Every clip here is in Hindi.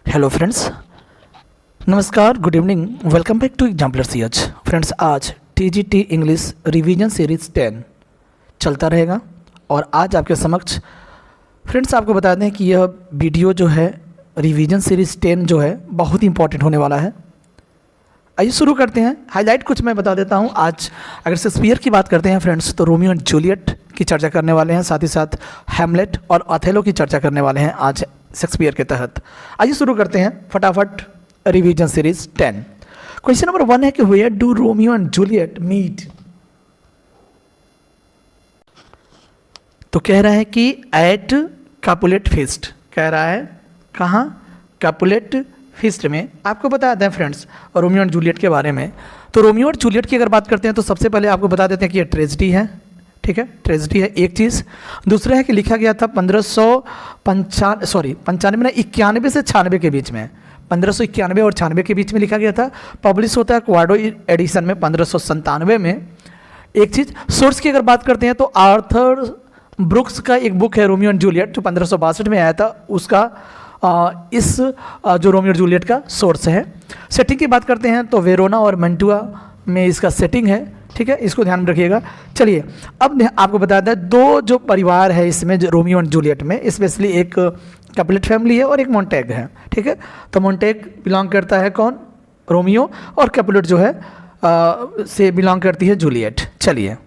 हेलो फ्रेंड्स, नमस्कार, good evening, welcome back to exemplar CH. Friends, आज टीजीटी इंग्लिश रिवीजन सीरीज़ 10 चलता रहेगा और आज आपके समक्ष फ्रेंड्स आपको बता दें कि यह वीडियो जो है रिवीजन सीरीज़ 10 जो है बहुत ही इंपॉर्टेंट होने वाला है। आइए शुरू करते हैं। हाईलाइट कुछ मैं बता देता हूँ। आज अगर शेक्सपियर की बात करते हैं फ्रेंड्स, तो रोमियो एंड जूलियट की चर्चा करने वाले हैं, साथ ही साथ हैमलेट और अथेलो की चर्चा करने वाले हैं आज शेक्सपियर के तहत। आइए शुरू करते हैं फटाफट रिवीजन सीरीज 10। क्वेश्चन नंबर 1 है कि where do Romeo and Juliet meet. तो कह रहा है कि एट कैपुलेट फीस्ट, कह रहा है कहाँ, कैपुलेट फीस्ट में। आपको बता दें फ्रेंड्स रोमियो एंड जूलियट के बारे में। तो रोमियो और जूलियट की अगर बात करते हैं तो सबसे पहले आपको बता देते हैं कि ये ट्रेजेडी है, ठीक है, ट्रेजेडी है एक चीज़। दूसरा है कि लिखा गया था 91 से 96 के बीच में, 1591 और 96 के बीच में लिखा गया था। पब्लिश होता है क्वाडो एडिशन में 1597 में। एक चीज़ सोर्स की अगर बात करते हैं तो आर्थर ब्रुक्स का एक बुक है रोमियो एंड जूलियट जो 1562 में आया था, उसका इस जो रोमियो और जूलियट का सोर्स है। सेटिंग की बात करते हैं तो वेरोना और मंटुआ में इसका सेटिंग है, ठीक है, इसको ध्यान में रखिएगा। चलिए अब आपको बता दें दो जो परिवार है इसमें, जो रोमियो एंड जूलियट में, स्पेशली एक कैपुलेट फैमिली है और एक मोंटेग है, ठीक है। तो मोंटेग बिलोंग करता है कौन, रोमियो, और कैपुलेट जो है से बिलोंग करती है जूलियट। चलिए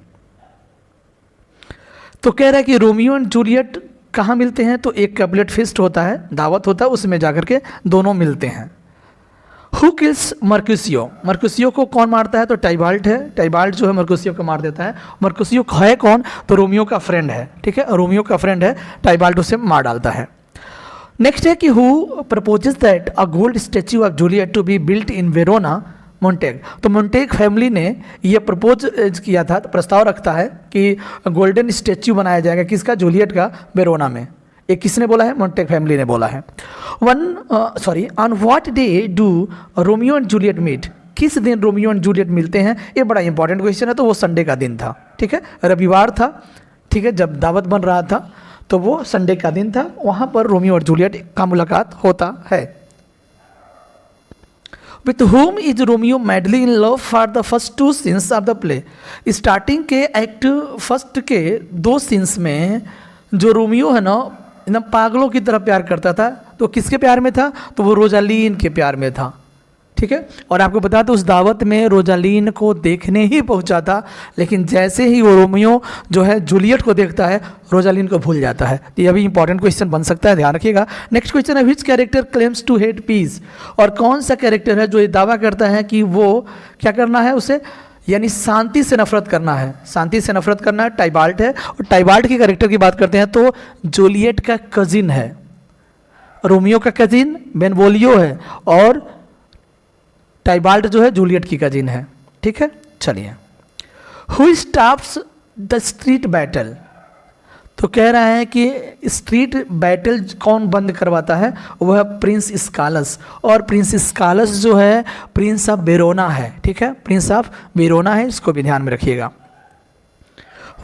तो कह रहा है कि रोमियो एंड जूलियट कहाँ मिलते हैं, तो एक कैपुलेट फीस्ट होता है, दावत होता है, उसमें जाकर के दोनों मिलते हैं। हु किल्स मर्क्यूसियो, मर्क्यूसियो को कौन मारता है, तो टाइबाल्ट है। टाइबाल्ट जो है मर्क्यूसियो को मार देता है। मर्क्यूसियो है कौन, तो रोमियो का फ्रेंड है, ठीक है, रोमियो का फ्रेंड है, टाइबाल्ट उसे मार डालता है। नेक्स्ट है कि who proposes that a gold statue of Juliet to be built in Verona, Montague. तो मोंटेग फैमिली ने ये प्रपोज किया था, तो प्रस्ताव रखता है कि गोल्डन स्टैच्यू बनाया जाएगा किसका, जूलियट का, वेरोना में। ये किसने बोला है, मोंटेग फैमिली ने बोला है। On what day do Romeo and Juliet meet, किस दिन रोमियो एंड जूलियट मिलते हैं, ये बड़ा इंपॉर्टेंट क्वेश्चन है। तो वो संडे का दिन था, ठीक है, रविवार था, ठीक है, जब दावत बन रहा था तो वो संडे का दिन था, वहाँ पर रोमियो और जूलियट का मुलाकात होता है। With home is Romeo madly in love for the first 2 scenes of the play. Starting के एक्ट फर्स्ट के 2 सीन्स में जो रोमियो है ना, एकदम पागलों की तरह प्यार करता था। तो किसके प्यार में था, तो वो रोजालीन के प्यार में था, ठीक है। और आपको बता दो उस दावत में रोजालीन को देखने ही पहुंचा था, लेकिन जैसे ही वो रोमियो जो है जूलियट को देखता है, रोजालीन को भूल जाता है। तो ये भी इंपॉर्टेंट क्वेश्चन बन सकता है, ध्यान रखिएगा। नेक्स्ट क्वेश्चन है which character claims to hate peace, और कौन सा कैरेक्टर है जो ये दावा करता है कि वो क्या करना है, उसे यानी शांति से नफरत करना है, शांति से नफरत करना है। टाइबाल्ट है। और टाइबाल्ट के कैरेक्टर की बात करते हैं तो जूलियट का कजिन है, रोमियो का कजिन बेनवोलियो है, और टाइबाल्ट जो है जूलियट की कजिन है, ठीक है। चलिए who stops the street battle, तो कह रहा है कि स्ट्रीट बैटल कौन बंद करवाता है, वह है प्रिंस स्कालस। और प्रिंस स्कालस जो है प्रिंस ऑफ वेरोना है, ठीक है, प्रिंस ऑफ वेरोना है, इसको भी ध्यान में रखिएगा।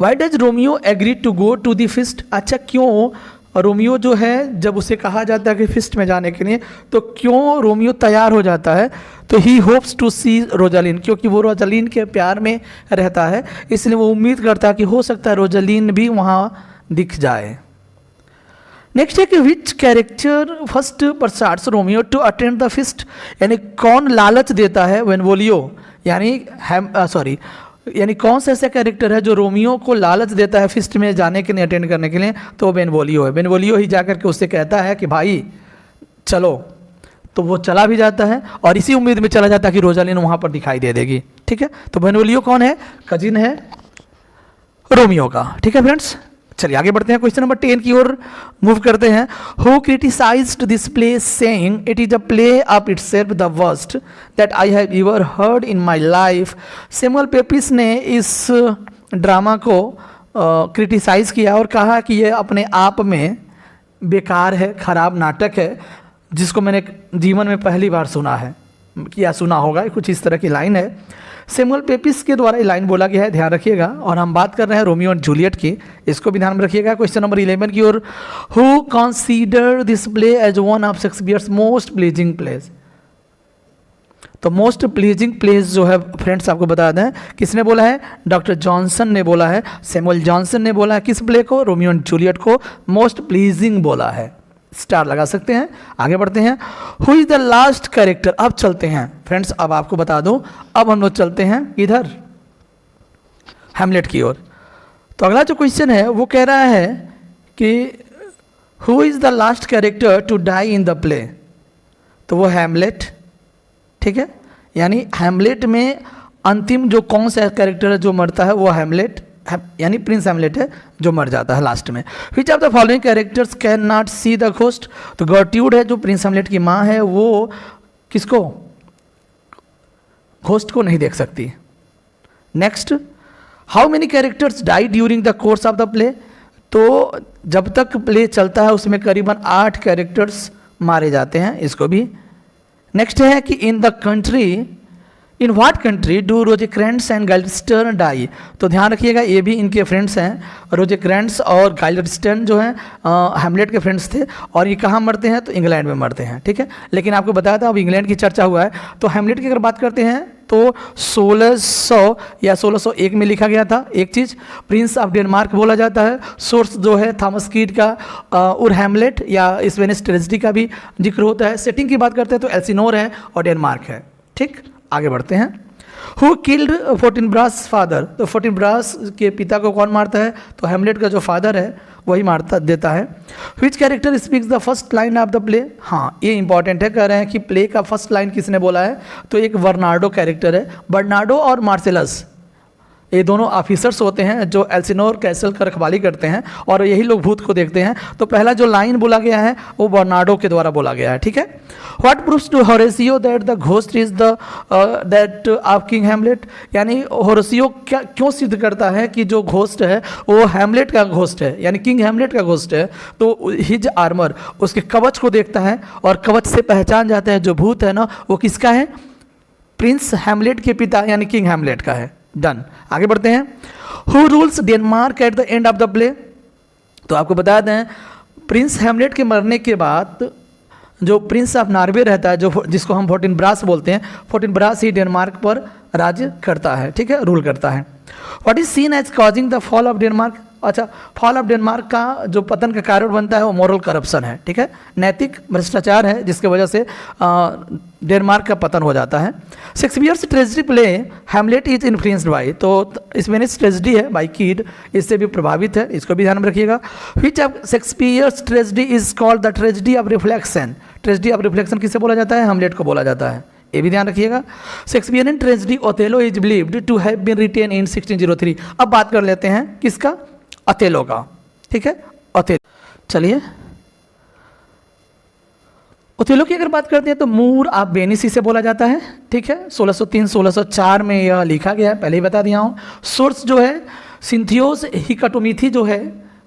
Why does Romeo agree to go to the feast, अच्छा क्यों रोमियो जो है जब उसे कहा जाता है कि फीस्ट में जाने के लिए, तो क्यों रोमियो तैयार हो जाता है, तो ही होप्स टू सी रोजालीन, क्योंकि वो रोजालीन के प्यार में रहता है, इसलिए वो उम्मीद करता है कि हो सकता है रोजालीन भी वहाँ दिख जाए। नेक्स्ट है कि which character first persuades Romeo to attend the feast, यानी कौन लालच देता है बेनवोलियो, यानी कौन सा ऐसा कैरेक्टर है जो रोमियो को लालच देता है फीस्ट में जाने के लिए, अटेंड करने के लिए, तो बेनवोलियो है। बेनवोलियो ही जाकर के उससे कहता है कि भाई चलो, तो वो चला भी जाता है और इसी उम्मीद में चला जाता है कि रोजालीन वहाँ पर दिखाई दे देगी, ठीक है। तो बेनवोलियो कौन है, कजिन है रोमियो का, ठीक है फ्रेंड्स। चलिए आगे बढ़ते हैं, क्वेश्चन नंबर 10 की ओर मूव करते हैं। Who criticised this play saying it is a play of itself the worst that I have ever heard in my life. Samuel Pepys ने इस ड्रामा को क्रिटिसाइज किया और कहा कि यह अपने आप में बेकार है, खराब नाटक है, जिसको मैंने जीवन में पहली बार सुना है, किया सुना होगा, कुछ इस तरह की लाइन है। सैमुअल पेपिस के द्वारा ये लाइन बोला गया है, ध्यान रखिएगा। और हम बात कर रहे हैं रोमियो एंड जूलियट की, इसको भी ध्यान में रखिएगा। क्वेश्चन नंबर 11 की ओर, who consider this play as one of Shakespeare's most pleasing plays. तो मोस्ट प्लीजिंग प्लेस जो है फ्रेंड्स आपको बता दें किसने बोला है, डॉक्टर जॉनसन ने बोला है, सैमुअल जॉनसन ने बोला है किस प्ले को, रोमियो एंड जूलियट को मोस्ट प्लीजिंग बोला है। स्टार लगा सकते हैं। आगे बढ़ते हैं, who is the last character. अब चलते हैं फ्रेंड्स, अब आपको बता दूं, अब हम लोग चलते हैं इधर हैमलेट की ओर। तो अगला जो क्वेश्चन है वो कह रहा है कि who is the last character to die in the play. तो वो हैमलेट, ठीक है, यानी हैमलेट में अंतिम जो कौन सा कैरेक्टर है जो मरता है वो हैमलेट यानी प्रिंस हैमलेट है जो मर जाता है लास्ट में। Which of the following characters can not see the ghost. तो गर्ट्यूड है जो प्रिंस हैमलेट की माँ है, वो किसको, घोस्ट को नहीं देख सकती। Next, how many characters die during the course of the play. तो जब तक प्ले चलता है उसमें करीबन 8 कैरेक्टर्स मारे जाते हैं, इसको भी। नेक्स्ट है कि in the country, in what country do Rosencrantz and Guildenstern die. तो ध्यान रखिएगा ये भी इनके फ्रेंड्स हैं, रोजेक्रेंट्स और गाइल्डस्टर्न जो हैं हैमलेट के फ्रेंड्स थे, और ये कहाँ मरते हैं, तो इंग्लैंड में मरते हैं, ठीक है। लेकिन आपको बताया था अब इंग्लैंड की चर्चा हुआ है, तो हैमलेट की अगर बात करते हैं तो 1600 या 1601 में लिखा गया था। एक चीज़, प्रिंस ऑफ डेनमार्क बोला जाता है। सोर्स जो है थॉमस कीट का और हैमलेट या स्पेनिश ट्रेजेडी का भी जिक्र होता है। सेटिंग की बात करते हैं तो एल्सिनोर है और डेनमार्क है, ठीक। आगे बढ़ते हैं, हु किल्ड फोर्टिनब्रास फादर। तो फोर्टिनब्रास के पिता को कौन मारता है, तो हैमलेट का जो फादर है वही मारता देता है। Which character speaks the first line of the play. हाँ, ये इंपॉर्टेंट है, कह रहे हैं कि प्ले का फर्स्ट लाइन किसने बोला है, तो एक बर्नार्डो कैरेक्टर है। बर्नार्डो और मार्सेलस ये दोनों ऑफिसर्स होते हैं जो एल्सिनोर कैसल का रखवाली करते हैं, और यही लोग भूत को देखते हैं। तो पहला जो लाइन बोला गया है वो बर्नार्डो के द्वारा बोला गया है, ठीक है। What proves to Horatio that the ghost is the that of King Hamlet. यानी होरेसियो क्या क्यों सिद्ध करता है कि जो घोस्ट है वो हैमलेट का घोस्ट है, यानी किंग हैमलेट का घोस्ट है। तो हिज आर्मर, उसके कवच को देखता है और कवच से पहचान जाता है जो भूत है ना वो किसका है, प्रिंस हैमलेट के पिता यानी किंग हैमलेट का है। डन। आगे बढ़ते हैं, who rules Denmark eight the end of the play. तो आपको बता दें प्रिंस हैमलेट के मरने के बाद जो प्रिंस ऑफ नॉर्वे रहता है, जो जिसको हम फोर्टिनब्रास बोलते हैं, फोर्टिनब्रास ही डेनमार्क पर राज्य करता है, ठीक है, रूल करता है। What is seen as causing the fall of Denmark. अच्छा, फॉल ऑफ डेनमार्क का जो पतन का कारण बनता है वो मॉरल करप्शन है, ठीक है, नैतिक भ्रष्टाचार है, जिसके वजह से डेनमार्क का पतन हो जाता है। Shakespeare's tragedy play Hamlet is influenced by. तो स्पेनिश ट्रेजेडी है बाई कीड, इससे भी प्रभावित है, इसको भी ध्यान में रखिएगा। Which of Shakespeare's tragedy is called the tragedy of reflection. Tragedy of reflection किसे बोला जाता है, हैमलेट को बोला जाता है, ये भी ध्यान रखिएगा। Shakespearean tragedy Othello is believed to have been written in 1603। अब बात कर लेते हैं किसका, ओथेलो का, ठीक है, ओथेलो। चलिए, ओथेलो की अगर बात करते हैं तो मूर ऑफ वेनिस से बोला जाता है, ठीक है। 1603-1604 में यह लिखा गया है, पहले ही बता दिया हूँ। सोर्स जो है सिंथियोस हिकाटोमिथी जो है,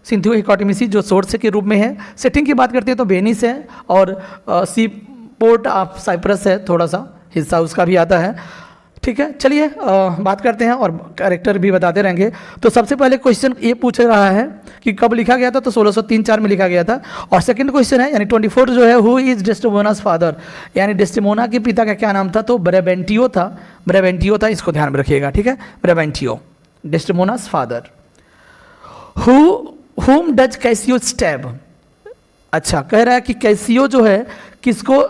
सिंथियो हिकाटोमिथी जो सोर्स के रूप में है। सेटिंग की बात करते हैं तो वेनिस है और सी पोर्ट ऑफ साइप्रस है, थोड़ा सा हिस्सा उसका भी आता है, ठीक है। चलिए बात करते हैं और कैरेक्टर भी बताते रहेंगे। तो सबसे पहले क्वेश्चन ये पूछ रहा है कि कब लिखा गया था, तो 1603-4 में लिखा गया था। और सेकंड क्वेश्चन है यानी 24 जो है, हु इज डेस्टिमोनास फादर, यानी डेस्टिमोना के पिता का क्या नाम था, तो ब्रेवेंटियो था, ब्रेवेंटियो था, इसको ध्यान में रखिएगा, ठीक है, Brabantio, Desdemona's father. Whom does Cassio stab. अच्छा, कह रहा है कि कैसियो जो है किसको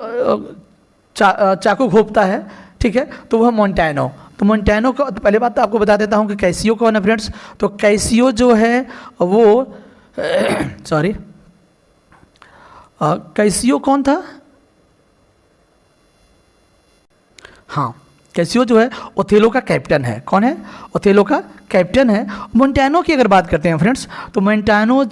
चाकू घोंपता है, ठीक है, तो वह मोंटैनो। तो मोंटैनो को तो पहले बात तो आपको बता देता हूँ कि कैसियो कौन है फ्रेंड्स। तो कैसियो जो है वो सॉरी कैसियो कौन था, हाँ, कैसियो जो है ओथेलो का कैप्टन है। कौन है, ओथेलो का कैप्टन है। मोंटैनो की अगर बात करते हैं फ्रेंड्स, तो मोंटैनो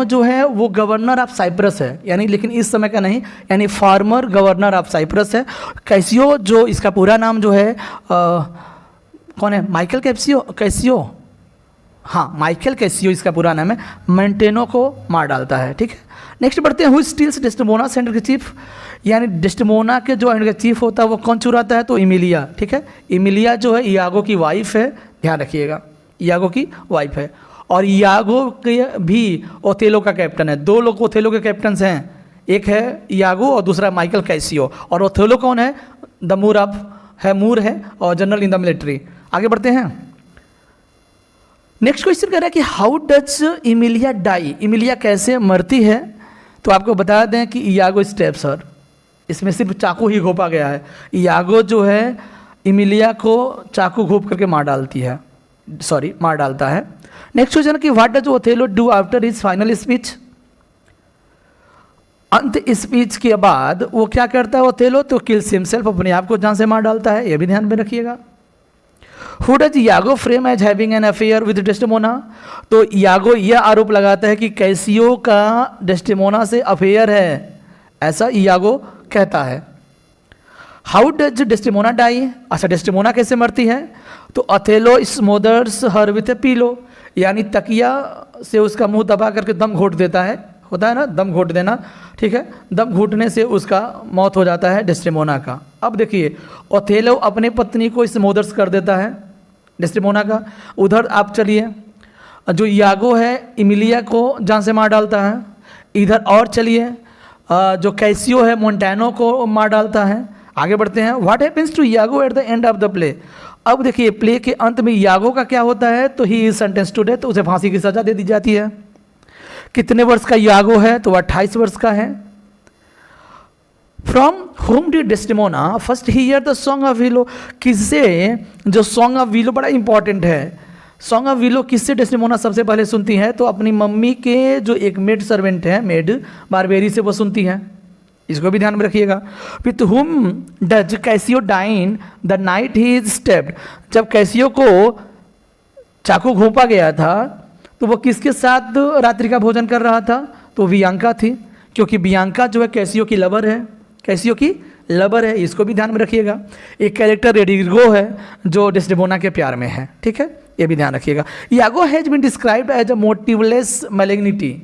जो है वो गवर्नर ऑफ साइप्रस है, यानी लेकिन इस समय का नहीं, यानी फार्मर गवर्नर ऑफ साइप्रस है। कैसियो जो इसका पूरा नाम जो है कौन है, माइकल कैसियो, हाँ, माइकल कैसियो इसका पूरा नाम है। मोंटैनो को मार डालता है, ठीक है। नेक्स्ट बढ़ते हैं, हु स्टील्स डेस्टिमोनास हैंडकरचीफ, यानी डेस्टिमोना के जो हैंडकरचीफ होता है वो कौन चुराता है, तो इमिलिया, ठीक है। इमिलिया जो है इयागो की वाइफ है, ध्यान रखिएगा, इयागो की वाइफ है। और इयागो के भी ओथेलो का कैप्टन है, दो लोग ओथेलो के कैप्टन्स हैं, एक है इयागो और दूसरा माइकल कैसियो। और ओथेलो कौन है, द मूर ऑफ है, मूर है और जनरल इन द मिलिट्री। आगे बढ़ते हैं, नेक्स्ट क्वेश्चन कह रहा है कि how does Imiliya die, Imiliya कैसे मरती है। तो आपको बता दें कि इयागो स्टेप्स हर, इसमें सिर्फ चाकू ही घोंपा गया है। इयागो जो है इमिलिया को चाकू घोंप करके मार डालती है, सॉरी मार डालता है। नेक्स्ट क्वेश्चन कि what does Othello do after his final speech, अंत स्पीच के बाद वो क्या करता है ओथेलो, तो किल्स हिमसेल्फ, अपने आप को जान से मार डालता है, ये भी ध्यान में रखिएगा। Who does Iago frame as having an affair with Desdemona, तो यागो यह आरोप लगाता है कि कैसियो का डेस्टिमोना से अफेयर है, ऐसा यागो कहता है। हाउ डज डेस्टिमोना डाई, अच्छा डेस्टिमोना कैसे मरती है, तो ओथेलो स्मोदर्स हर विथ ए पीलो, यानी तकिया से उसका मुंह दबा करके दम घोट देता है, होता है ना दम घोट देना, ठीक है, दम घोटने से उसका मौत हो जाता है डेस्टिमोना का। अब देखिए ओथेलो अपने पत्नी को स्मोदर्स कर देता है डेस्टिमोना का, उधर आप चलिए जो यागो है इमिलिया को जान से मार डालता है, इधर और चलिए जो कैसियो है मोंटानो को मार डालता है। आगे बढ़ते हैं, what happens to Iago at the end of the play, अब देखिए प्ले के अंत में यागो का क्या होता है, तो he is sentence to death, उसे फांसी की सजा दे दी जाती है। कितने वर्ष का यागो है, तो 28 वर्ष का है। From home did Desdemona first here the song of willow, किससे, जो सॉन्ग ऑफ विलो बड़ा इंपॉर्टेंट है, सॉन्ग ऑफ विलो किससे डेस्टिमोना सबसे पहले सुनती है, तो अपनी मम्मी के जो एक मेड सर्वेंट है, मेड बारबेरी से वो सुनती है, इसको भी ध्यान में रखिएगा। With whom does Cassio dine the night he is stabbed, जब कैसियो को चाकू घोंपा गया था तो वो किसके साथ रात्रि का भोजन कर रहा था, तो बियांका थी, क्योंकि बियांका जो है कैसियो की लवर है, कैसियो की लवर है, इसको भी ध्यान में रखिएगा। एक कैरेक्टर रेडिगो है जो डेस्टिमोना के प्यार में है, ठीक है, ये भी ध्यान रखिएगा। Iago has been described as a motiveless malignity,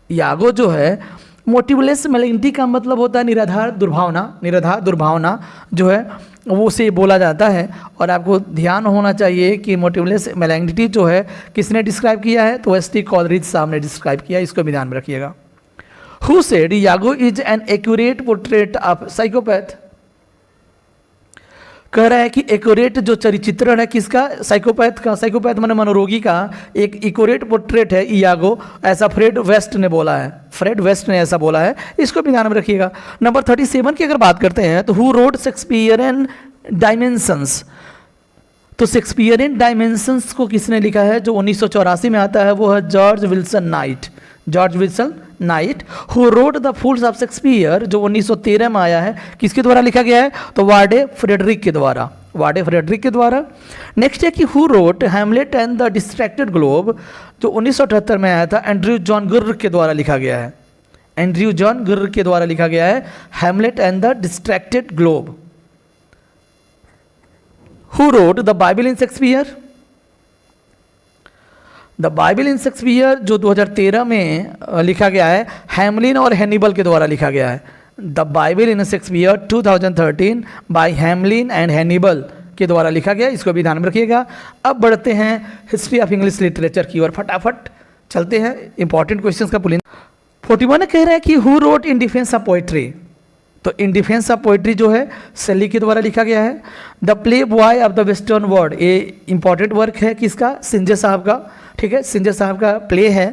Iago जो है मोटिवलेस मैलिग्निटी का मतलब होता है निराधार दुर्भावना, निराधार दुर्भावना जो है वो उसे बोला जाता है। और आपको ध्यान होना चाहिए कि मोटिवलेस मैलिग्निटी जो है किसने डिस्क्राइब किया है, तो एस टी कॉलरिज साहब ने डिस्क्राइब किया, इसको भी ध्यान में रखिएगा। Who said यागो is an accurate portrait of psychopath, कह रहा है कि एक्यूरेट जो चरिचित्रण है किसका, साइकोपैथ का, साइकोपैथ माने मनोरोगी का एक एक्यूरेट पोर्ट्रेट है इयागो, ऐसा फ्रेड वेस्ट ने बोला है, फ्रेड वेस्ट ने ऐसा बोला है, इसको भी ध्यान में रखिएगा। नंबर 37 की अगर बात करते हैं तो हु रोड शेक्सपियरियन डायमेंशंस, तो शेक्सपियरियन डायमेंशंस को किसने लिखा है, जो 1984 में आता है वो है George Wilson night, George Wilson night. Who wrote the fools of Shakespeare जो 1913 में आया है, किसके द्वारा लिखा गया है, तो वार्डे फ्रेडरिक के द्वारा, वार्डे फ्रेडरिक के द्वारा। नेक्स्ट है कि who wrote Hamlet and the distracted globe जो 1978 में आया था, एंड्रयू जॉन गुर्र के द्वारा लिखा गया है, एंड्रयू जॉन गुर्र के द्वारा लिखा गया है Hamlet and the distracted globe. Who wrote the Bible in Shakespeare, the Bible in Shakespeare जो 2013 में लिखा गया है, हैमलिन और हैनिबल के द्वारा लिखा गया है। The Bible in Shakespeare 2013 by Hamlin and Hannibal के द्वारा लिखा गया, इसको भी ध्यान में रखिएगा। अब बढ़ते हैं हिस्ट्री ऑफ इंग्लिश लिटरेचर की ओर, फटाफट चलते हैं इंपॉर्टेंट क्वेश्चंस का पुलिंग। 41 कह रहा है कि who wrote in defence of poetry, तो इन डिफेंस ऑफ पोइट्री जो है सेली के द्वारा लिखा गया है। The play boy of the western world, ये इंपॉर्टेंट वर्क है किसका, सिंजे साहब का, ठीक है, सिंजे साहब का प्ले है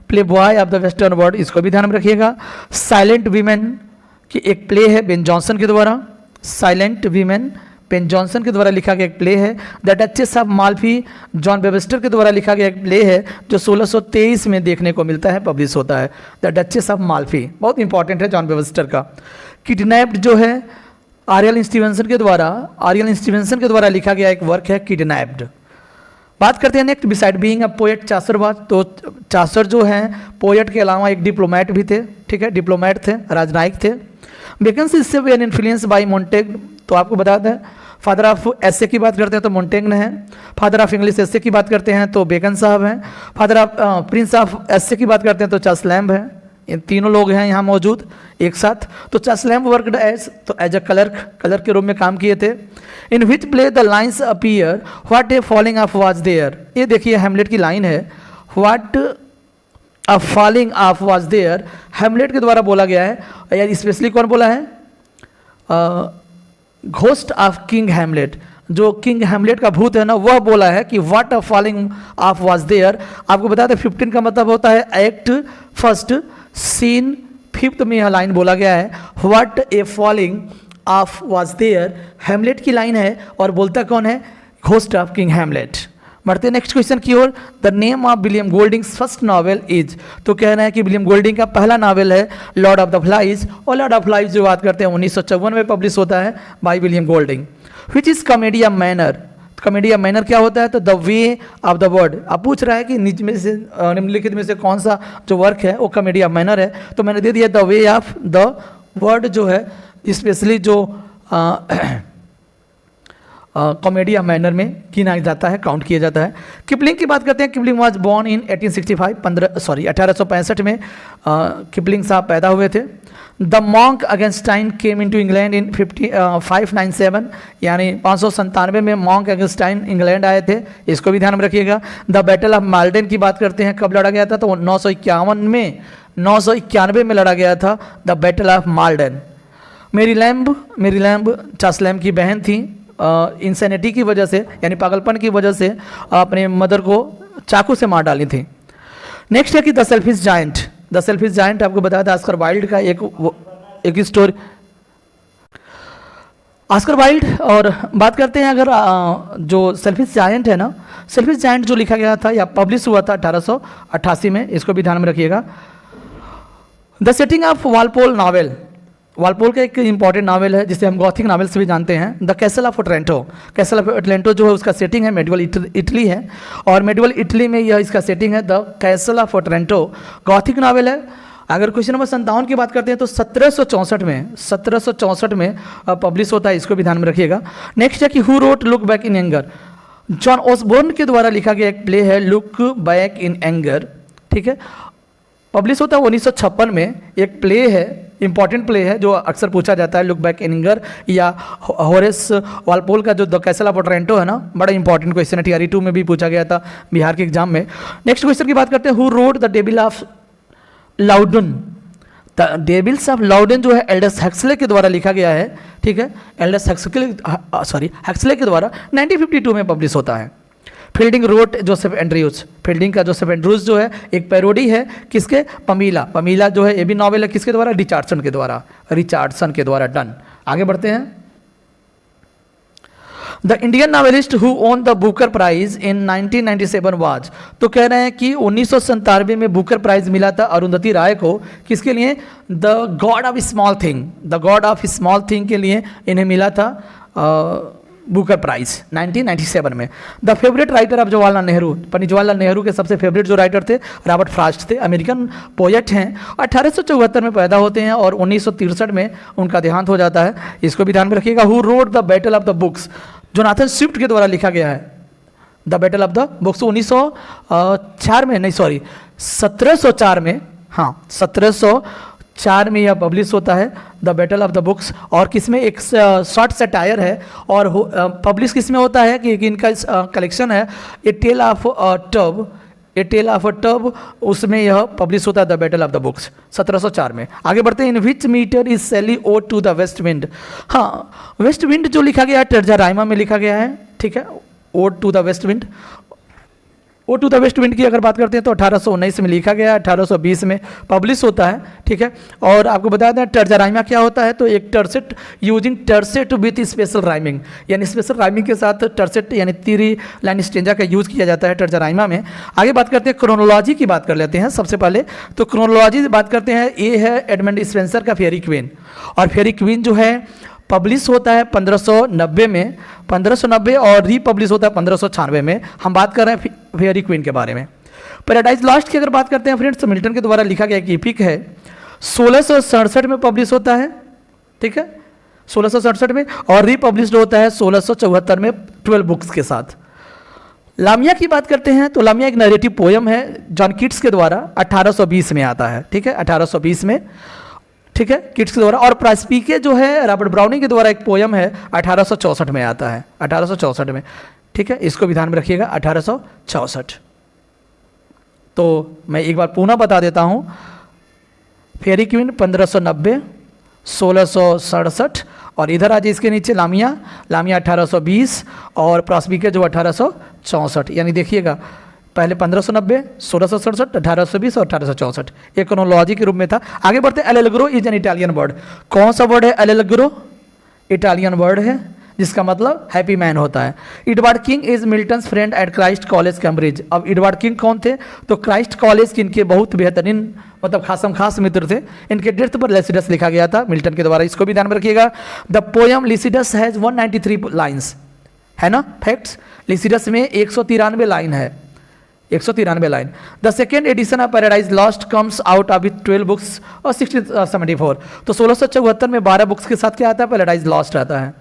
play boy of the western world, इसको भी ध्यान में रखिएगा। साइलेंट वीमेन की एक प्ले है बेन जॉनसन के द्वारा, साइलेंट वीमेन बेन जॉनसन के द्वारा लिखा गया एक प्ले है। The duchess of Malfi John Webster के द्वारा लिखा गया एक प्ले है जो 1623 में देखने को मिलता है, पब्लिश होता है। द डचेस ऑफ माल्फी बहुत इंपॉर्टेंट है जॉन वेबस्टर का। किडनैप्ड जो है आरियल स्टीवेंसन के द्वारा लिखा गया एक वर्क है किडनैप्ड। बात करते हैं next, beside being a poet Chaucer बात, तो चासर जो हैं पोएट के अलावा एक डिप्लोमेट भी थे, ठीक है, डिप्लोमेट थे, राजनयिक थे। बेकन्स इससे वे इन्फ्लुएंस बाय मोंटेग, तो आपको बता दें फादर ऑफ एसे की बात करते हैं तो मोंटेग्न है, फादर ऑफ इंग्लिश एसे की बात करते हैं तो बेकन साहब हैं, फादर ऑफ प्रिंस ऑफ एसे की बात करते हैं तो चार्ल्स लैम्ब है, ये तीनों लोग हैं यहाँ मौजूद एक साथ। तो चासलैम वर्कड एज अ कलर के रूप में काम किए थे। In which play the lines appear what a falling of was there. ये देखिए हेमलेट की लाइन है, what a falling of was there, Hamlet के द्वारा बोला गया है। यार स्पेशली कौन बोला है? घोस्ट ऑफ किंग हेमलेट, जो किंग हेमलेट का भूत है ना, वह बोला है कि what a falling of was there. आपको बता दें 15 का मतलब होता है एक्ट फर्स्ट, सीन 5th में यह लाइन बोला गया है, what a falling of was there. Hamlet की लाइन है और बोलता कौन है? Ghost of king Hamlet. बढ़ते हैं नेक्स्ट क्वेश्चन की ओर। The name of William Golding's first novel is, तो कहना है कि विलियम गोल्डिंग का पहला नावल है लॉर्ड ऑफ द फ्लाइज। और लॉर्ड ऑफ फ्लाइज जो बात करते हैं 1954 में पब्लिश होता है by William Golding. Which is commedia manner, commedia manner क्या होता है? तो the way of the world. अब पूछ रहा है कि निम्नलिखित में से कौन सा जो वर्क है वो कॉमेडिया मैनर है, तो मैंने दे दिया the way of the word जो है, स्पेशली जो कॉमेडिया मैनर में गिना जाता है, काउंट किया जाता है। किपलिंग की बात करते हैं। किपलिंग वाज बॉर्न इन 1865 में किपलिंग साहब पैदा हुए थे। The monk Augustine came into England in 597, यानी 597 में मॉन्क अगेंस्टाइन इंग्लैंड आए थे, इसको भी ध्यान में रखिएगा। द बैटल ऑफ माल्डेन की बात करते हैं, कब लड़ा गया था? तो 991 में लड़ा गया था द बैटल ऑफ माल्डेन। मेरी लैम्ब चासलैम की बहन थी, इंसेनिटी की वजह से यानी पागलपन की वजह से अपने मदर को चाकू से मार डाली थी। नेक्स्ट है कि the selfish giant. The selfish giant आपको बताया था ऑस्कर वाइल्ड का एक स्टोरी, ऑस्कर वाइल्ड। और बात करते हैं अगर जो सेल्फिश जायंट है ना, सेल्फिश जायंट जो लिखा गया था या पब्लिश हुआ था 1888 में, इसको भी ध्यान में रखिएगा। The setting of Walpole novel, Walpole का एक इंपॉर्टेंट नावल है जिसे हम गॉथिक नावल से भी जानते हैं। The Castle of Otranto, Castle of Otranto जो है उसका सेटिंग है मेडिवल इटली है, और मेडिवल इटली में यह इसका सेटिंग है the Castle of Otranto. Gothic novel है। अगर क्वेश्चन नंबर 57 की बात करते हैं तो 1764 में पब्लिश होता है, इसको भी ध्यान में रखिएगा। नेक्स्ट है कि who wrote look back in anger. John Osborne के द्वारा लिखा गया एक प्ले है लुक बैक इन एंगर, ठीक है, पब्लिश होता है 1956 में। एक प्ले है, इंपॉर्टेंट प्ले है जो अक्सर पूछा जाता है, लुक बैक इन एंगर या होरेस वालपोल का जो द कैसल ऑफ ओटरेंटो है ना, बड़ा इंपॉर्टेंट क्वेश्चन है, TRE 2 में भी पूछा गया था बिहार के एग्जाम में। नेक्स्ट क्वेश्चन की बात करते हैं, who wrote the Devil of Loudun. The Devils of Loudun जो है एल्डस हक्सले के द्वारा लिखा गया है, ठीक है, एल्डस हक्सले के द्वारा 1952 में पब्लिश होता है। Fielding wrote Joseph Andrews, Fielding का जोसेफ एंड्रयूज जो है एक पैरोडी है किसके? पमीला जो है ये भी नॉवेल है किसके द्वारा? रिचार्डसन के द्वारा डन। आगे बढ़ते हैं। The Indian novelist who won the Booker prize in 1997 was, तो कह रहे हैं कि 1997 में बुकर प्राइज मिला था अरुंधति राय को, किसके लिए? The God of Small Thing, the God of Small Thing के लिए इन्हें मिला था बुकर प्राइज 1997 में। The favourite writer of Jawaharlal Nehru, Pandit Jawaharlal Nehru के सबसे फेवरेट जो राइटर थे रॉबर्ट फ्रॉस्ट थे, अमेरिकन पोएट हैं, 1874 में पैदा होते हैं और 1963 में उनका देहांत हो जाता है, इसको भी ध्यान में रखिएगा। Who wrote the battle of the books, Jonathan Swift के द्वारा लिखा गया है the battle of the books 1704 में, हाँ 1704 में यह पब्लिश होता है the battle of the books. और किसमें? एक शॉर्ट सटायर है और पब्लिश किसमें होता है कि इनका कलेक्शन है a tale of a tub, उसमें यह पब्लिश होता है the battle of the books 1704 में। आगे बढ़ते हैं। In which meter is Shelley ode to the west wind. हाँ, वेस्ट विंड जो लिखा गया है टर्जा राइमा में लिखा गया है, ठीक है, ode to the west wind. Ode to the west wind की अगर बात करते हैं तो 1819 में लिखा गया, 1820 में पब्लिश होता है, ठीक है। और आपको बता दें टर्जा राइमा क्या होता है, तो एक टर्सेट यूजिंग टर्सेट विथ स्पेशल राइमिंग, यानी स्पेशल राइमिंग के साथ टर्सेट यानी तीरी लाइन स्टेंजा का यूज़ किया जाता है टर्जा राइमा में। आगे बात करते हैं क्रोनोलॉजी की बात कर लेते हैं सबसे पहले। तो क्रोनोलॉजी बात करते हैं, ये है एडमंड स्पेंसर का फेयरी क्वीन, और फेयरी क्वीन जो है पब्लिश होता है 1590 में, 1590 और रीपब्लिश होता है 1596 में। हम बात कर रहे हैं फेयरी क्वीन के बारे में। पैराडाइज लॉस्ट की अगर बात करते हैं फ्रेंड्स, मिल्टन के द्वारा लिखा गया एक एपिक है, 1667 में पब्लिश होता है, ठीक है, 1667 में, और रीपब्लिश्ड होता है 1674 में 12 बुक्स के साथ। लामिया की बात करते हैं तो लामिया एक नरेटिव पोयम है जॉन किट्स के द्वारा 1820 में आता है, ठीक है, 1820 में, ठीक है, किट्स के द्वारा। और प्रास्पीके जो है रॉबर्ट ब्राउनिंग के द्वारा एक पोयम है 1864 में आता है, 1864 में, ठीक है, इसको भी ध्यान में रखिएगा 1864। तो मैं एक बार पुनः बता देता हूँ, फेरी क्वीन 1590, 1667 और इधर आज इसके नीचे लामिया 1820 और प्रास्पीके जो 1864, यानी देखिएगा पहले 1590, 1667, 1820 और 1864, एक क्रोनोलॉजी के रूप में था। आगे बढ़ते हैं। Allegro is an Italian word. कौन सा वर्ड है एलेग्रो? इटालियन वर्ड है जिसका मतलब हैप्पी मैन होता है। Edward king is Milton's friend at Christ college Cambridge. अब एडवर्ड किंग कौन थे? तो क्राइस्ट कॉलेज के इनके बहुत बेहतरीन मतलब खासम खास मित्र थे। इनके डेथ पर लिसिडस लिखा गया था मिल्टन के द्वारा, इसको भी ध्यान में रखिएगा। The poem Lycidas has 193 lines, है ना फैक्ट्स। लिसिडस में 193 लाइन है, 193 line. The second edition of paradise lost comes out of with 12 books और 1674। तो 1674 में 12 बुक्स के साथ क्या आता है? पैराडाइज लॉस्ट आता है।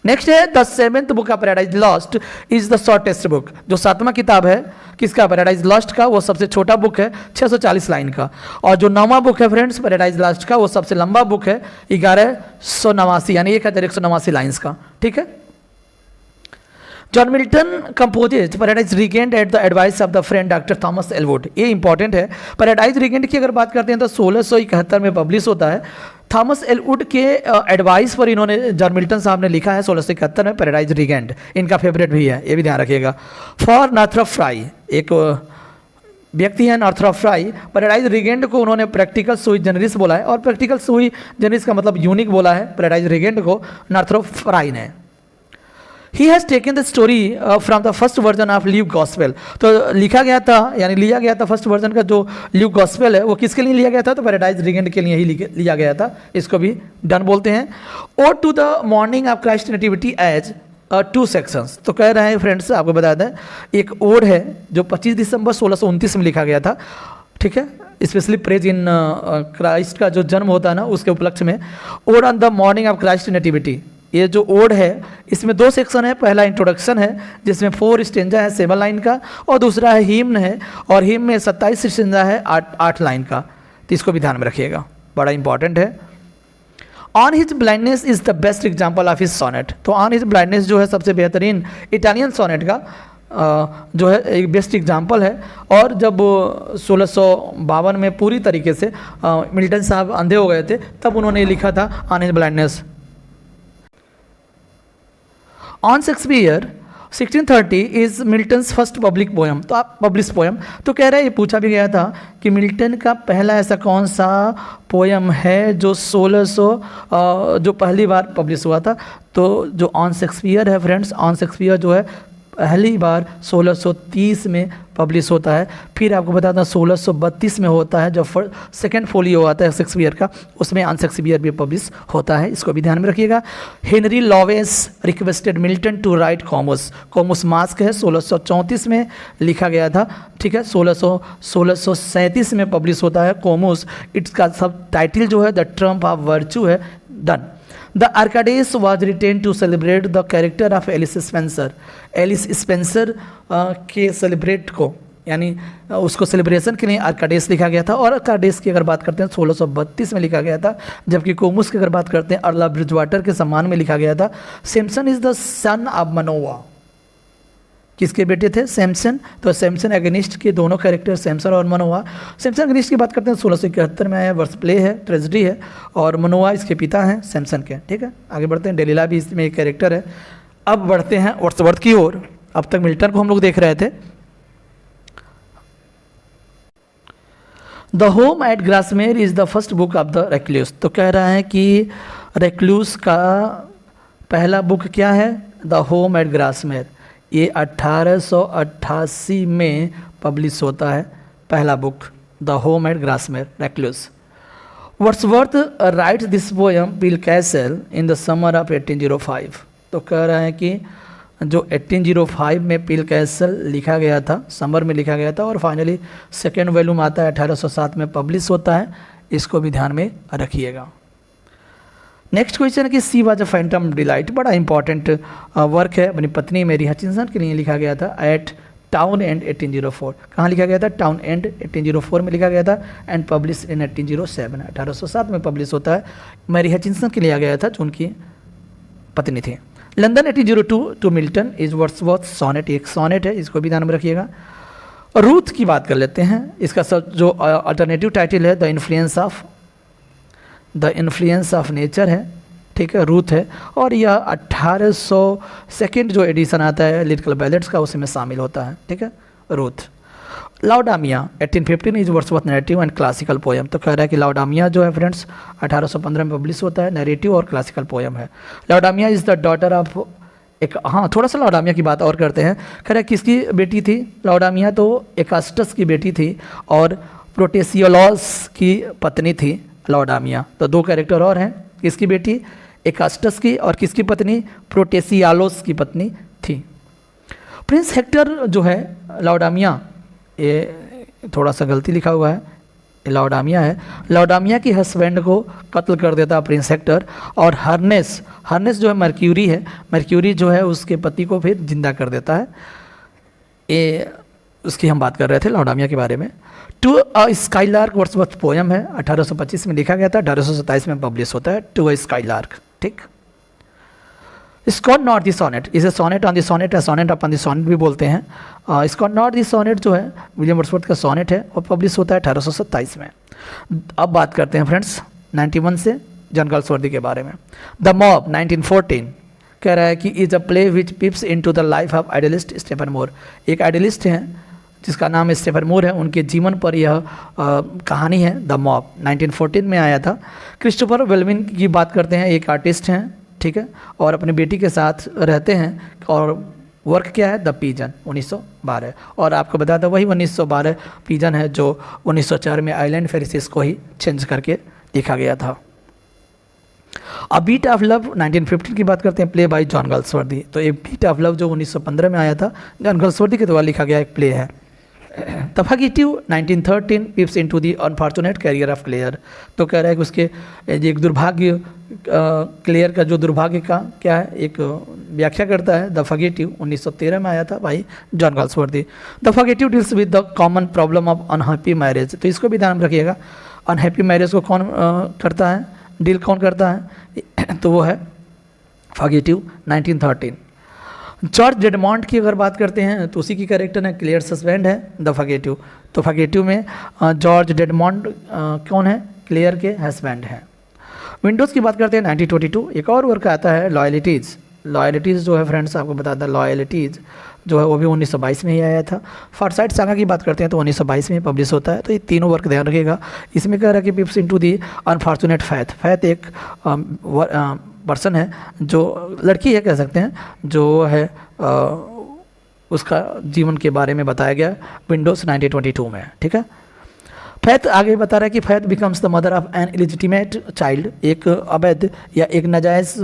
नेक्स्ट है the seventh book of paradise lost is the shortest book. जो 7वां किताब है किसका? पैराडाइज लॉस्ट का, वो सबसे छोटा बुक है 640 लाइन का। और जो 9वां बुक है फ्रेंड्स पैराडाइज लॉस्ट का, वो सबसे लंबा बुक है 1189 यानी 1189 लाइन्स का, ठीक है। John Milton composes Paradise Regained at the advice of the friend doctor Thomas Ellwood. ये इंपॉर्टेंट है। पैराडाइज रीगेंड की अगर बात करते हैं तो 1671 में पब्लिश होता है। थॉमस एलवुड के एडवाइस पर इन्होंने जॉन मिल्टन साहब ने लिखा है 1671 में पैराडाइज रीगेंड। इनका फेवरेट भी है, ये भी ध्यान रखिएगा। फॉर नॉर्थरॉप फ्राई, एक व्यक्ति है नॉर्थरॉप फ्राई, पैराडाइज रीगेंड को उन्होंने प्रैक्टिकल सुई जनरिस बोला है और प्रैक्टिकल सुई जनरिस का मतलब यूनिक बोला है पैराडाइज रीगेंड को नॉर्थरॉप फ्राई ने। He has taken the story from the first version of Luke gospel. तो लिखा गया था यानी लिया गया था फर्स्ट वर्जन का जो ल्यूक गॉस्पेल है वो किसके लिए लिया गया था? तो पैराडाइज रीगेंड के लिए ही लिया गया था। इसको भी डन बोलते हैं। और to the morning of Christ nativity as 2 sections. तो कह रहे हैं फ्रेंड्स, आपको बता दें एक ओड है जो 25 दिसंबर 1629 में लिखा गया था, ठीक है, स्पेशली प्रेज इन क्राइस्ट का जो जन्म होता है ना उसके उपलक्ष्य में। Odd on the morning of Christ nativity, ये जो ओड है इसमें 2 सेक्शन है। पहला इंट्रोडक्शन है जिसमें 4 स्टेंजा है 7 लाइन का, और दूसरा है हिम्न है, और हिम्न में 27 स्टेंजा है 8 लाइन का। तो इसको भी ध्यान में रखिएगा, बड़ा इंपॉर्टेंट है। On his blindness is the best example of his sonnet. तो ऑन हिज ब्लाइंडनेस जो है सबसे बेहतरीन इटालियन सोनेट का जो है एक बेस्ट एग्जाम्पल है। और जब 1652 में पूरी तरीके से मिल्टन साहब अंधे हो गए थे तब उन्होंने लिखा था on his blindness. On Shakespeare 1630 is Milton's first public poem. तो आप पब्लिश पोएम, तो कह रहे हैं, ये पूछा भी गया था कि मिल्टन का पहला ऐसा कौन सा पोएम है जो 1600 जो पहली बार पब्लिश हुआ था? तो जो ऑन शेक्सपियर है फ्रेंड्स, ऑन शेक्सपियर जो है पहली बार 1630 में पब्लिश होता है। फिर आपको बताता हूँ 1632 में होता है जब सेकेंड फोलियो आता है शेक्सपियर का, उसमें ऑन शेक्सपियर भी पब्लिश होता है, इसको भी ध्यान में रखिएगा। Henry Lawes requested Milton to write Comus. Comus masque है 1634 में लिखा गया था, ठीक है। 1637 में पब्लिश होता है कॉमोस। इसका सब टाइटल जो है द ट्रम्प ऑफ वर्च्यू है, done. The Arcades was written to celebrate the character of Alice Spencer. Alice Spencer के सेलिब्रेट को यानी उसको सेलिब्रेशन के लिए आर्काडेस लिखा गया था। और आर्काडेस की अगर बात करते हैं 1632 में लिखा गया था, जबकि कोमुस की अगर बात करते हैं अर्ला ब्रिजवाटर के सम्मान में लिखा गया था। Samson is the son of Manoah. किसके बेटे थे? सैमसन। तो सैमसन एगनिस्ट के दोनों कैरेक्टर सैमसन और मनोवा। सैमसन एगनिस्ट की बात करते हैं 1671 में आया, वर्स प्ले है, ट्रेजेडी है, और मनोवा इसके पिता हैं सैमसन के, ठीक है। आगे बढ़ते हैं, डेलीला भी इसमें एक कैरेक्टर है। अब बढ़ते हैं वर्ड्सवर्थ की ओर। अब तक मिल्टन को हम लोग देख रहे थे। The Home at Grasmere is the first book of the Recluse. तो कह रहा है कि रेक्लूस का पहला बुक क्या है? The Home at Grasmere. ये 1888 में पब्लिश होता है पहला book, the Home at Grasmere, Recluse. Wordsworth writes this poem Peele Castle in the summer of 1805। तो कह रहे हैं कि जो 1805 में पिल कैसल लिखा गया था, समर में लिखा गया था, और फाइनली सेकेंड वॉल्यूम आता है 1807 में पब्लिश होता है, इसको भी ध्यान में रखिएगा। नेक्स्ट क्वेश्चन है कि she was a Phantom delight, बड़ा इंपॉर्टेंट वर्क है, अपनी पत्नी मेरी हचिंसन के लिए लिखा गया था एट टाउन एंड 1804। कहाँ लिखा गया था? टाउन एंड 1804 में लिखा गया था एंड पब्लिश इन 1807, 1807 में पब्लिश होता है। मैरी हचिंसन के लिया गया था जो उनकी पत्नी थी। London 1802 to Milton is Wordsworth sonnet, एक सोनेट है, इसको भी ध्यान में रखिएगा। रूथ की बात कर लेते हैं, इसका सब जो अल्टरनेटिव टाइटल है द इन्फ्लुएंस ऑफ नेचर है, ठीक है, रूथ है, और यह 1802 जो एडिशन आता है लिटिल बैलेट्स का उसमें शामिल होता है, ठीक है, Ruth. Laodamia 1815 is Wordsworth narrative and classical poem, तो कह रहा है कि लाउडामिया जो है फ्रेंड्स 1815 में पब्लिश होता है, नैरेटिव और क्लासिकल पोएम है। लाउडामिया इज़ द डॉटर ऑफ एक, हाँ थोड़ा सा लाउडामिया की बात और करते हैं। कह रहा है किसकी बेटी थी लाउडामिया? तो एकास्टस की बेटी थी और प्रोटेसियोलॉस की पत्नी थी लाउडामिया। तो दो कैरेक्टर और हैं, किसकी बेटी? एकास्टस की, और किसकी पत्नी? प्रोटेसियालोस की पत्नी थी। प्रिंस हेक्टर जो है लाउडामिया, ये थोड़ा सा गलती लिखा हुआ है, ये लाउडामिया है। लाउडामिया की हस्बैंड को कत्ल कर देता प्रिंस हेक्टर, और हर्नेस जो है मर्क्यूरी है, मर्क्यूरी जो है उसके पति को फिर जिंदा कर देता है। ये उसकी हम बात कर रहे थे लाउडामिया के बारे में। To a skylark Wordsworth poem है, 1825 में लिखा गया था, 1827 में पब्लिश होता है। टू अ स्काईलार्क, ठीक। स्कॉट नॉट दी सोनेट इसे सोनेट ऑन दी सोनेट या सोनेट अपॉन दी सोनेट भी बोलते हैं। स्कॉट नॉट दी सोनेट जो है विलियम वर्ड्सवर्थ का सोनेट है और पब्लिश होता है 1827 में। अब बात करते हैं फ्रेंड्स 91 से जॉन गाल्सवर्दी के बारे में। द मॉब 1914 कह रहा है कि is a play which peeps into the life of idealist Stephen More, एक आइडियलिस्ट हैं जिसका नाम स्टेफन मोर है, उनके जीवन पर यह कहानी है द मॉब, 1914 में आया था। क्रिस्टोफर वेलविन की बात करते हैं, एक आर्टिस्ट हैं, ठीक है, और अपनी बेटी के साथ रहते हैं, और वर्क क्या है? द पीजन 1912, और आपको बता दें वही 1912 पीजन है जो 1904 में आइलैंड फेरिसिस को ही चेंज करके लिखा गया था। अ बीट ऑफ लव 1915 की बात करते हैं, प्ले बाय जॉन गाल्सवर्दी। तो एक बीट ऑफ लव जो 1915 में आया था, जॉन गाल्सवर्दी के द्वारा लिखा गया एक प्ले है। The Fugitive 1913 peeps into the unfortunate career of Clare, तो कह रहा है कि उसके एक दुर्भाग्य क्लेयर का जो दुर्भाग्य का क्या है एक व्याख्या करता है। द फगिटिव 1913 में आया था भाई John Galsworthy. The Fugitive deals with the common problem of unhappy marriage, तो इसको भी ध्यान में रखिएगा। अनहैप्पी मैरिज को कौन करता है, डील कौन करता है? तो वो है फगिटिव 1913। जॉर्ज डेडमॉन्ट की अगर बात करते हैं तो उसी की कैरेक्टर है क्लेयर हस्बैंड है द फगेटिव। तो फगेटिव में जॉर्ज डेडमॉन्ट कौन है? क्लेयर के हस्बैंड हैं। विंडोज़ की बात करते हैं 1922, एक और वर्क आता है लॉयल्टीज़। लॉयल्टीज़ जो है फ्रेंड्स आपको बताता है, लॉयल्टीज़ जो है वो भी 1922 में ही आया था। फारसाइट सागा की बात करते हैं तो 1922 में पब्लिश होता है। तो ये तीनों वर्क ध्यान रखिएगा। इसमें कह रहा है कि पिप्स into the unfortunate faith, faith एक पर्सन है जो लड़की है कह सकते हैं, जो है उसका जीवन के बारे में बताया गया विंडोज़ 1922 में, ठीक है। फैथ आगे बता रहा है कि faith becomes the mother of an illegitimate child, एक अवैध या एक नाजायज़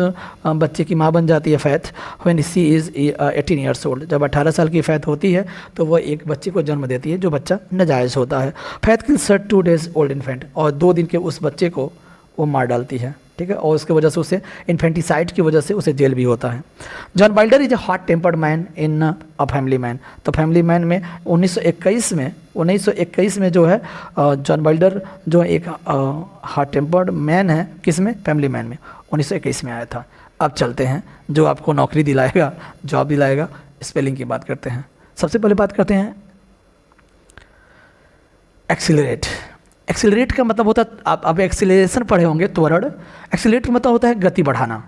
बच्चे की माँ बन जाती है faith. When she is 18 years old, जब 18 साल की फैथ होती है तो वह एक बच्चे को जन्म देती है जो बच्चा नाजायज़ होता है। फैथ किल्स हर 2 days ओल्ड इन्फेंट, और 2 दिन के उस बच्चे को वो मार डालती है, ठीक है, और उसकी वजह से उसे इन्फेंटिसाइड की वजह से उसे जेल भी होता है। John Wilder is a hot tempered man in a family man, तो फैमिली मैन में 1921 में जो है जॉन वाइल्डर जो एक हॉट टेम्पर्ड मैन है, किस में? फैमिली मैन में 1921 में आया था। अब चलते हैं जो आपको नौकरी दिलाएगा, जॉब दिलाएगा, स्पेलिंग की बात करते हैं। सबसे पहले बात करते हैं एक्सीलरेट। एक्सीलरेट का मतलब होता है, आप एक्सीलरेशन पढ़े होंगे, त्वरण। एक्सीलरेट का मतलब होता है गति बढ़ाना।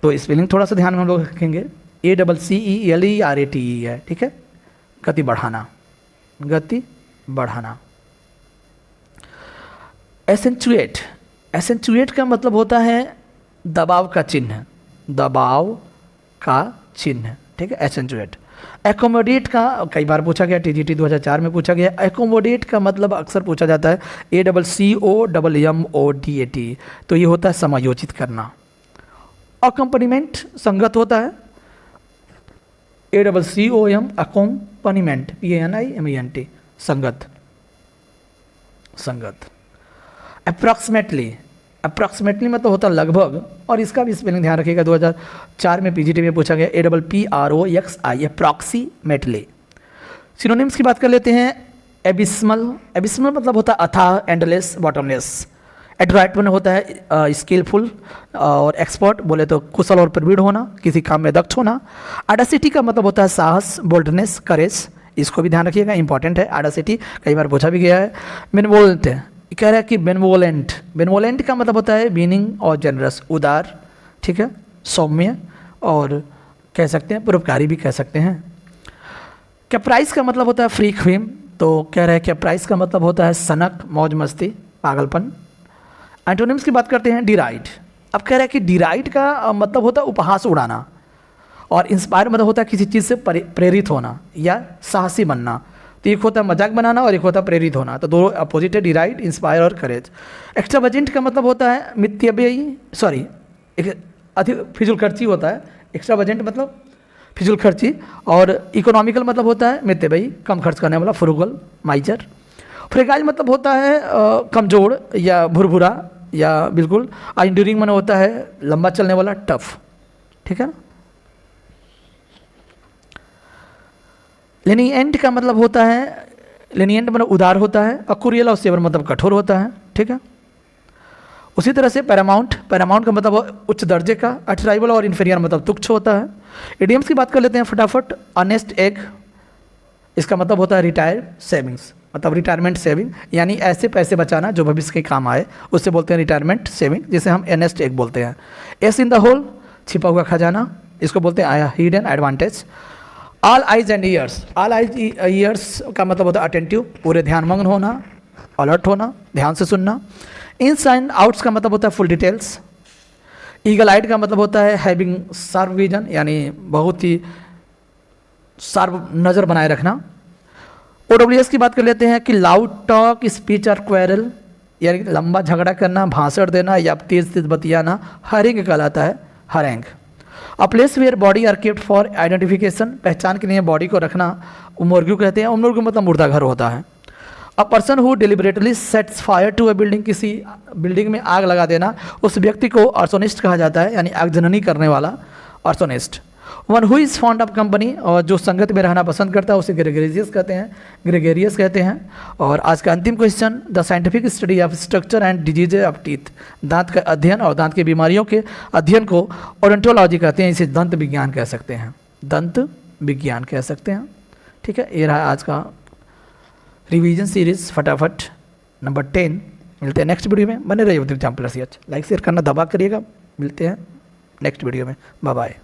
तो स्पेलिंग थोड़ा सा ध्यान में हम लोग रखेंगे, ACCELERATE है, ठीक है, गति बढ़ाना, गति बढ़ाना। एसेंचुएट, एसेंचुएट का मतलब होता है दबाव का चिन्ह, दबाव का चिन्ह, ठीक है, एसेंचुएट। एकोमोडेट का कई बार पूछा गया, TGT 2004 में पूछा गया। एकोमोडेट का मतलब अक्सर पूछा जाता है ACCOMMODAT, तो ये होता है समायोजित करना। अकम्पनीमेंट संगत होता है, ACCOM अकम्पनीमेंट, PANIMENT संगत, संगत। अप्रॉक्सीमेटली, अप्रॉक्सीमेटली मतलब होता है लगभग, और इसका भी स्पेलिंग ध्यान रखिएगा, 2004 में पीजीटी में पूछा गया, APPROXI, अप्रॉक्सीमेटली। सिनोनिम्स की बात कर लेते हैं। एबिस्मल, एबिस्मल मतलब होता है अथाह, एंडलेस, बॉटमलेस। एडराइट में होता है स्किलफुल और एक्सपर्ट, बोले तो कुशल और प्रवीण होना, किसी काम में दक्ष होना। ऑडेसिटी का मतलब होता है साहस, बोल्डनेस, करेज, इसको भी ध्यान रखिएगा, इंपॉर्टेंट है। ऑडेसिटी कई बार पूछा भी गया है। बेनवोलेंट कह रहा है कि बेनवोलेंट, बेनवोलेंट का मतलब होता है बीनिंग और जनरस, उदार, ठीक है, सौम्य, और कह सकते हैं परोपकारी भी कह सकते हैं। कैप्राइस का मतलब होता है फ्री ख्वीम, तो कह रहे हैं कैप्राइस का मतलब होता है सनक, मौज मस्ती, पागलपन। एंटोनिम्स की बात करते हैं। डिराइड, अब कह रहे हैं कि डिराइड का मतलब होता है उपहास उड़ाना, और इंस्पायर मतलब होता है किसी चीज़ से प्रेरित होना या साहसी बनना। तो एक होता है मजाक बनाना और एक होता है प्रेरित होना, तो दो अपोजिट है, डिराइड, इंस्पायर और करेज। एक्स्ट्रावेजेंट का मतलब होता है मिथ्याव्ययी, सॉरी एक अधिक फिजूल खर्ची होता है। एक्स्ट्रावेजेंट मतलब फिजूल खर्ची, और इकोनॉमिकल मतलब होता है मितव्ययी, कम खर्च करने वाला, फ्रूगल, माइजर। फ्रेगाइल मतलब होता है कमजोर या भुरभुरा या बिल्कुल। इंड्यूरिंग मन होता है लंबा चलने वाला, टफ, ठीक है ना। लेनिएंट का मतलब होता है, लेनिएंट मतलब उदार होता है। अकुरियल और सेवर मतलब कठोर होता है, ठीक है। उसी तरह से पैरामाउंट, पैरामाउंट का मतलब उच्च दर्जे का। अट्राइबल और इन्फीरियर मतलब तुच्छ होता है। इडियम्स की बात कर लेते हैं फटाफट। अनेस्ट एग, इसका मतलब होता है रिटायर सेविंग्स, मतलब रिटायरमेंट सेविंग, यानी ऐसे पैसे बचाना जो भविष्य के काम आए, उससे बोलते हैं रिटायरमेंट सेविंग, जिसे हम एनेस्ट एग बोलते हैं। एस इन द होल, छिपा हुआ खजाना, इसको बोलते हैं hidden advantage. All eyes and years, all eyes years का मतलब होता है अटेंटिव, पूरे ध्यानमग्न होना, अलर्ट होना, ध्यान से सुनना। इन्स एंड आउट्स का मतलब होता है फुल डिटेल्स। ईगल आइड का मतलब होता है हैविंग शार्प विजन, यानी बहुत ही शार्प नज़र बनाए रखना। OWS की बात कर लेते हैं कि लाउड टॉक, स्पीच और क्वेरल, यानी लंबा झगड़ा करना, भाषण देना या तेज तेज बतियाना, हरिंग कहलाता है, हरेंग। A place where body are kept for identification, पहचान के लिए बॉडी को रखना, उमरगू कहते हैं। उमरगू मतलब मुर्दा घर होता है। A person who deliberately sets fire to a building, किसी बिल्डिंग में आग लगा देना, उस व्यक्ति को आर्सोनिस्ट कहा जाता है, यानी आगजननी करने वाला, arsonist. One who is fond of company, और जो संगत में रहना पसंद करता है उसे ग्रेगेरियस कहते हैं, ग्रेगेरियस कहते हैं। और आज का अंतिम question, the scientific study of structure and disease of teeth, दांत का अध्ययन और दांत की बीमारियों के अध्ययन को ओडोंटोलॉजी कहते हैं, इसे दंत विज्ञान कह सकते हैं, दंत विज्ञान कह सकते हैं, ठीक है। ये रहा आज का रिवीजन सीरीज फटाफट नंबर 10। मिलते हैं नेक्स्ट वीडियो में, बने रहिए with example research, like share करना दबा करिएगा। मिलते हैं नेक्स्ट वीडियो में, बाय बाय।